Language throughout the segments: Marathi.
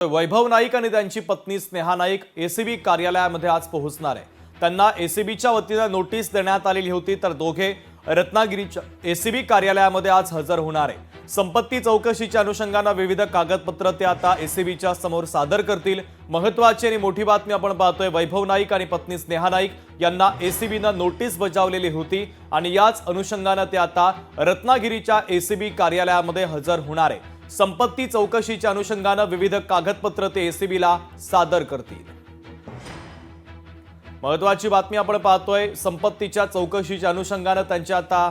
वैभव नाईक आणि त्यांची पत्नी स्नेहा नाईक एसीबी कार्यालयामध्ये आज पोहोचणार आहे। त्यांना एसीबीच्या वतीनं नोटीस देण्यात आलेली होती, तर दोघे रत्नागिरीच्या एसीबी कार्यालयामध्ये आज हजर होणार आहे। संपत्ती चौकशीच्या अनुषंगाने विविध कागदपत्र ते आता एसीबीच्या समोर सादर करतील। महत्त्वाची आणि मोठी बातमी आपण पाहतोय, वैभव नाईक आणि पत्नी स्नेहा नाईक यांना एसीबीने नोटीस बजावलेली होती आणि याच अनुषंगाने ते आता रत्नागिरीच्या एसीबी कार्यालयामध्ये हजर होणार आहे। संपत्ती चौकशीच्या अनुषंगाने विविध कागदपत्र ते एसीबीला सादर करतील। महत्त्वाची बातमी आपण पाहतोय, संपत्तीच्या चौकशीच्या अनुषंगाने त्यांची आता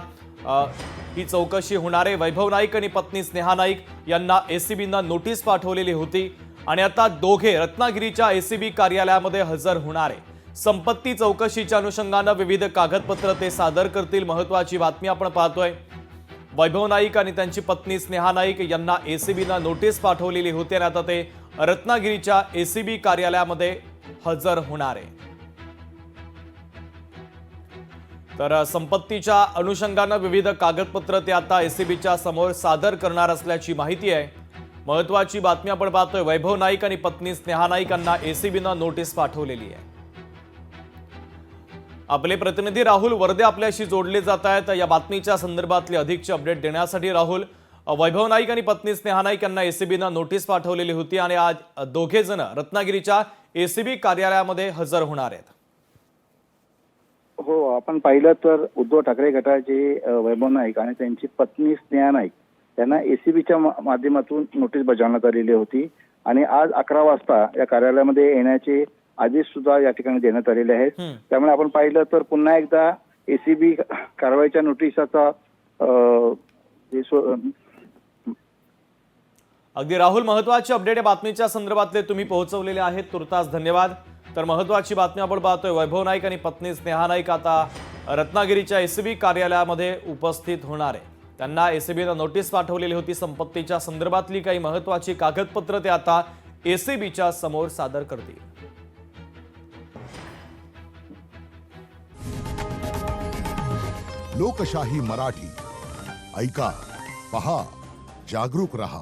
ही चौकशी होणार आहे। वैभव नाईक आणि पत्नी स्नेहा नाईक यांना एसीबीने नोटीस पाठवलेली होती आणि आता दोघे रत्नागिरीच्या एसीबी कार्यालयामध्ये हजर होणार आहे। संपत्ती चौकशीच्या अनुषंगाने विविध कागदपत्र ते सादर करतील। महत्त्वाची बातमी आपण पाहतोय, वैभव नाईक आणि त्यांची पत्नी स्नेहा नाईक यांना एसीबीने नोटीस पाठवलेली होती आणि आता ते रत्नागिरीच्या एसीबी कार्यालयामध्ये हजर होणार आहे। तर संपत्तीच्या अनुषंगाने विविध कागदपत्र ते आता एसीबीच्या समोर सादर करणार असल्याची माहिती आहे। महत्त्वाची बातमी आपण पाहतोय, वैभव नाईक आणि पत्नी स्नेहा नाईक यांना एसीबीने नोटीस पाठवलेली आहे। आपले प्रतिनिधी राहुल वर्दे आपल्याशी जोडले जात आहेत। या बातमीच्या संदर्भातली अधिकची अपडेट देण्यासाठी राहुल, वैभव नाईक आणि पत्नी स्नेहा नाईक यांना एसीबीने नोटीस पाठवलेली होती आणि आज दोघे जण रत्नागिरीच्या एसीबी कार्यालयामध्ये हजर होणार आहेत। हो, आपण पाहिलं तर उद्धव ठाकरे गटाचे वैभव नाईक आणि त्यांची पत्नी स्नेहा नाईक यांना एसीबीच्या माध्यमातून नोटीस बजावण्यात आलेली होती आणि आज 11 वाजता या कार्यालयामध्ये येण्याचे आदेश सुद्धा या ठिकाणी देण्यात आलेले आहेत। त्यामुळे आपण पाहिलं तर पुन्हा एकदा एसीबी कारवाईच्या नोटिसाचा अगदी राहुल, महत्त्वाची अपडेट या बातमीच्या संदर्भातले तुम्ही पोहोचवलेले आहेत, तुर्तास धन्यवाद। तर महत्त्वाची बातमी आपण पाहतोय, वैभव नाईक आणि पत्नी स्नेहा नाईक आता रत्नागिरीच्या एसीबी कार्यालयामध्ये उपस्थित होणार आहे। त्यांना एसीबीने नोटीस पाठवलेली होती। संपत्तीच्या संदर्भातली काही महत्त्वाची कागदपत्र ते आता एसीबीच्या समोर सादर करतील। लोकशाही मराठी ऐका, पहा, जागरूक रहा।